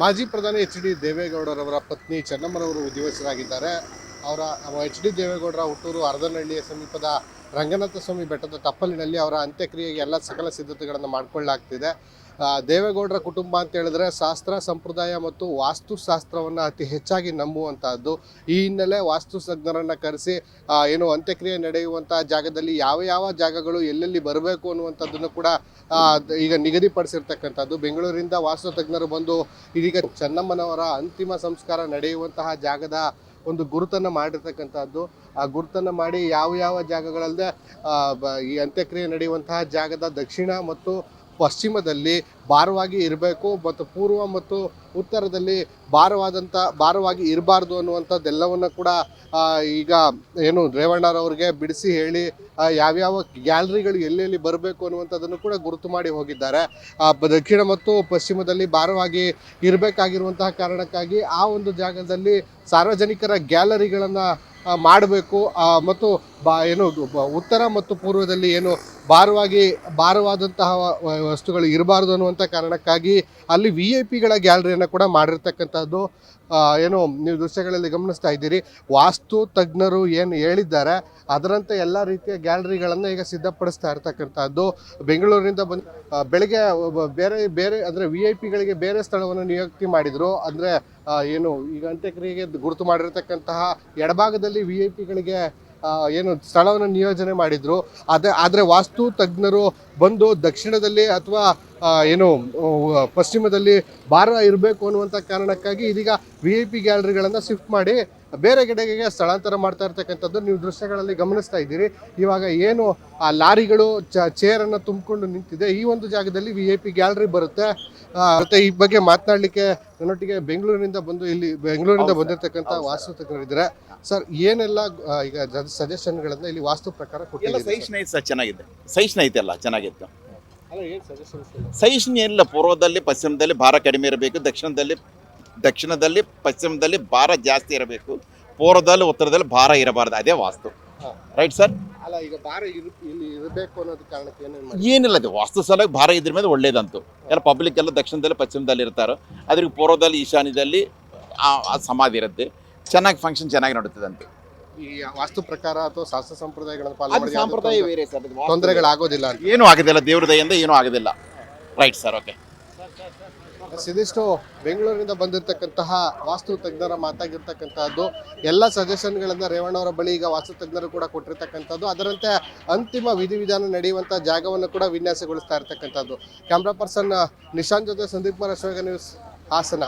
ಮಾಜಿ ಪ್ರಧಾನಿ ಎಚ್.ಡಿ. ದೇವೇಗೌಡರವರ ಪತ್ನಿ ಚೆನ್ನಮ್ಮನವರು ವಿಧಿವಶರಾಗಿದ್ದಾರೆ. ಅವರ ಎಚ್.ಡಿ. ದೇವೇಗೌಡರ ಹುಟ್ಟೂರು ಹರದನಹಳ್ಳಿಯ ಸಮೀಪದ ರಂಗನಾಥ ಸ್ವಾಮಿ ಬೆಟ್ಟದ ತಪ್ಪಲಿನಲ್ಲಿ ಅವರ ಅಂತ್ಯಕ್ರಿಯೆಗೆ ಎಲ್ಲ ಸಕಲ ಸಿದ್ಧತೆಗಳನ್ನು ಮಾಡಿಕೊಳ್ಳಲಾಗ್ತಿದೆ. ದೇವೇಗೌಡರ ಕುಟುಂಬ ಅಂತ ಹೇಳಿದ್ರೆ ಶಾಸ್ತ್ರ ಸಂಪ್ರದಾಯ ಮತ್ತು ವಾಸ್ತುಶಾಸ್ತ್ರವನ್ನು ಅತಿ ಹೆಚ್ಚಾಗಿ ನಂಬುವಂತಹದ್ದು. ಈ ಹಿನ್ನೆಲೆ ವಾಸ್ತು ತಜ್ಞರನ್ನು ಕರೆಸಿ ಏನು ಅಂತ್ಯಕ್ರಿಯೆ ನಡೆಯುವಂತಹ ಜಾಗದಲ್ಲಿ ಯಾವ ಯಾವ ಜಾಗಗಳು ಎಲ್ಲೆಲ್ಲಿ ಬರಬೇಕು ಅನ್ನುವಂಥದ್ದನ್ನು ಕೂಡ ಈಗ ನಿಗದಿಪಡಿಸಿರ್ತಕ್ಕಂಥದ್ದು. ಬೆಂಗಳೂರಿಂದ ವಾಸ್ತು ತಜ್ಞರು ಬಂದು ಇದೀಗ ಚೆನ್ನಮ್ಮನವರ ಅಂತಿಮ ಸಂಸ್ಕಾರ ನಡೆಯುವಂತಹ ಜಾಗದ ಒಂದು ಗುರುತನ್ನು ಮಾಡಿರ್ತಕ್ಕಂಥದ್ದು. ಆ ಗುರುತನ್ನು ಮಾಡಿ ಯಾವ ಯಾವ ಜಾಗಗಳಲ್ಲದೆ ಈ ಅಂತ್ಯಕ್ರಿಯೆ ನಡೆಯುವಂತಹ ಜಾಗದ ದಕ್ಷಿಣ ಮತ್ತು ಪಶ್ಚಿಮದಲ್ಲಿ ಭಾರವಾಗಿ ಇರಬೇಕು ಮತ್ತು ಪೂರ್ವ ಮತ್ತು ಉತ್ತರದಲ್ಲಿ ಭಾರವಾಗಿ ಇರಬಾರ್ದು ಅನ್ನುವಂಥದ್ದೆಲ್ಲವನ್ನು ಕೂಡ ಈಗ ಏನು ರೇವಣ್ಣರವ್ರಿಗೆ ಬಿಡಿಸಿ ಹೇಳಿ ಯಾವ್ಯಾವ ಗ್ಯಾಲರಿಗಳು ಎಲ್ಲೆಲ್ಲಿ ಬರಬೇಕು ಅನ್ನುವಂಥದ್ದನ್ನು ಕೂಡ ಗುರುತು ಮಾಡಿ ಹೋಗಿದ್ದಾರೆ. ದಕ್ಷಿಣ ಮತ್ತು ಪಶ್ಚಿಮದಲ್ಲಿ ಭಾರವಾಗಿ ಇರಬೇಕಾಗಿರುವಂತಹ ಕಾರಣಕ್ಕಾಗಿ ಆ ಒಂದು ಜಾಗದಲ್ಲಿ ಸಾರ್ವಜನಿಕರ ಗ್ಯಾಲರಿಗಳನ್ನು ಮಾಡಬೇಕು ಮತ್ತು ಉತ್ತರ ಮತ್ತು ಪೂರ್ವದಲ್ಲಿ ಏನು ಭಾರವಾದಂತಹ ವಸ್ತುಗಳು ಇರಬಾರ್ದು ಅನ್ನುವಂಥ ಕಾರಣಕ್ಕಾಗಿ ಅಲ್ಲಿ VIP ಗಳ ಗ್ಯಾಲರಿಯನ್ನು ಕೂಡ ಮಾಡಿರ್ತಕ್ಕಂಥದ್ದು. ಏನು ನೀವು ದೃಶ್ಯಗಳಲ್ಲಿ ಗಮನಿಸ್ತಾ ಇದ್ದೀರಿ. ವಾಸ್ತು ತಜ್ಞರು ಏನು ಹೇಳಿದ್ದಾರೆ ಅದರಂತೆ ಎಲ್ಲ ರೀತಿಯ ಗ್ಯಾಲರಿಗಳನ್ನು ಈಗ ಸಿದ್ಧಪಡಿಸ್ತಾ ಇರ್ತಕ್ಕಂಥದ್ದು. ಬೆಂಗಳೂರಿನಿಂದ ಬೆಳಗ್ಗೆ ಬೇರೆ ಅಂದರೆ VIP ಗಳಿಗೆ ಬೇರೆ ಸ್ಥಳವನ್ನು ನಿಯುಕ್ತಿ ಮಾಡಿದರು. ಅಂದರೆ ಏನು ಈಗ ಅಂತ್ಯಕ್ರಿಯೆಗೆ ಗುರುತು ಮಾಡಿರ್ತಕ್ಕಂತಹ ಎಡಭಾಗದಲ್ಲಿ VIP ಗಳಿಗೆ ಏನು ಸ್ಥಳವನ್ನು ನಿಯೋಜನೆ ಮಾಡಿದ್ರು. ಆದರೆ ವಾಸ್ತು ತಜ್ಞರು ಬಂದು ದಕ್ಷಿಣದಲ್ಲಿ ಅಥವಾ ಏನು ಪಶ್ಚಿಮದಲ್ಲಿ ಭಾರ ಇರಬೇಕು ಅನ್ನುವಂಥ ಕಾರಣಕ್ಕಾಗಿ ಇದೀಗ VIP ಗ್ಯಾಲರಿಗಳನ್ನು ಶಿಫ್ಟ್ ಮಾಡಿ ಬೇರೆ ಕಡೆಗೆ ಸ್ಥಳಾಂತರ ಮಾಡ್ತಾ ಇರ್ತಕ್ಕಂಥದ್ದು ನೀವು ದೃಶ್ಯಗಳಲ್ಲಿ ಗಮನಿಸ್ತಾ ಇದ್ದೀರಿ. ಇವಾಗ ಏನು ಆ ಲಾರಿಗಳು ಚೇರನ್ನು ತುಂಬಿಕೊಂಡು ನಿಂತಿದೆ, ಈ ಒಂದು ಜಾಗದಲ್ಲಿ VIP ಗ್ಯಾಲರಿ ಬರುತ್ತೆ. ಮತ್ತೆ ಈ ಬಗ್ಗೆ ಮಾತನಾಡಲಿಕ್ಕೆ ನನ್ನೊಟ್ಟಿಗೆ ಬೆಂಗಳೂರಿನಿಂದ ಬಂದಿರತಕ್ಕಂಥ ವಾಸ್ತು ತಜ್ಞರಿದ್ದಾರೆ. ಸರ್, ಏನೆಲ್ಲ ಈಗ ಸಜೆಷನ್ಗಳನ್ನ ಇಲ್ಲಿ ವಾಸ್ತು ಪ್ರಕಾರ ಕೊಟ್ಟಿದ್ದಾರೆ? ಚೆನ್ನಾಗಿದೆ, ಸಹಿಷ್ಣು ಐತೆ, ಎಲ್ಲ ಚೆನ್ನಾಗಿತ್ತು. ಸಹಿಷ್ಣು ಏನಿಲ್ಲ, ಪೂರ್ವದಲ್ಲಿ ಪಶ್ಚಿಮದಲ್ಲಿ ಭಾರ ಕಡಿಮೆ ಇರಬೇಕು, ದಕ್ಷಿಣದಲ್ಲಿ ಪಶ್ಚಿಮದಲ್ಲಿ ಭಾರ ಜಾಸ್ತಿ ಇರಬೇಕು, ಪೂರ್ವದಲ್ಲಿ ಉತ್ತರದಲ್ಲಿ ಭಾರ ಇರಬಾರ್ದು. ಅದೇ ವಾಸ್ತು, ರೈಟ್ ಸರ್? ಅಲ್ಲ, ಈಗ ಭಾರ ಇಲ್ಲಿ ಇರಬೇಕು ಅನ್ನೋದು ಕಾರಣಕ್ಕೆ ಏನಿಲ್ಲ, ಅದು ವಾಸ್ತು ಸಲುವಾಗಿ ಭಾರ ಇದ್ರ ಮೇಲೆ ಒಳ್ಳೇದಂತು. ಎಲ್ಲ ಪಬ್ಲಿಕ್ ಎಲ್ಲ ದಕ್ಷಿಣದಲ್ಲಿ ಪಶ್ಚಿಮದಲ್ಲಿ ಇರ್ತಾರೋ, ಅದ್ರಿಗೆ ಪೂರ್ವದಲ್ಲಿ ಈಶಾನ್ಯದಲ್ಲಿ ಸಮಾಧಿ ಇರುತ್ತೆ. ಚೆನ್ನಾಗಿ ಫಂಕ್ಷನ್ ಚೆನ್ನಾಗಿ ನಡೀತದೆ ಅಂತ. ಈ ವಾಸ್ತು ಪ್ರಕಾರ ಅಥವಾ ಶಾಸ್ತ್ರ ಸಂಪ್ರದಾಯಗಳನ್ನು ಪಾಲನೆ ಸಂಪ್ರದಾಯ ಬೇರೆ ಸರ್, ತೊಂದರೆಗಳಾಗೋದಿಲ್ಲ, ಏನೂ ಆಗೋದಿಲ್ಲ, ದೇವ್ರ ದಯಿಂದ ಏನೂ ಆಗೋದಿಲ್ಲ. Right sir, okay. ಇದಿಷ್ಟು ಬೆಂಗಳೂರಿನಿಂದ ಬಂದಿರತಕ್ಕಂತಹ ವಾಸ್ತು ತಜ್ಞರ ಮಾತಾಗಿರ್ತಕ್ಕಂಥದ್ದು. ಎಲ್ಲ ಸಜೆಷನ್ಗಳನ್ನು ರೇವಣ್ಣವರ ಬಳಿ ಈಗ ವಾಸ್ತು ತಜ್ಞರು ಕೂಡ ಕೊಟ್ಟಿರ್ತಕ್ಕಂಥದ್ದು. ಅದರಂತೆ ಅಂತಿಮ ವಿಧಿವಿಧಾನ ನಡೆಯುವಂಥ ಜಾಗವನ್ನು ಕೂಡ ವಿನ್ಯಾಸಗೊಳಿಸ್ತಾ ಇರ್ತಕ್ಕಂಥದ್ದು. ಕ್ಯಾಮ್ರಾ ಪರ್ಸನ್ ನಿಶಾಂತ್ ಜೊತೆ ಸಂದೀಪ್ ಕುಮಾರ್, ನ್ಯೂಸ್, ಹಾಸನ.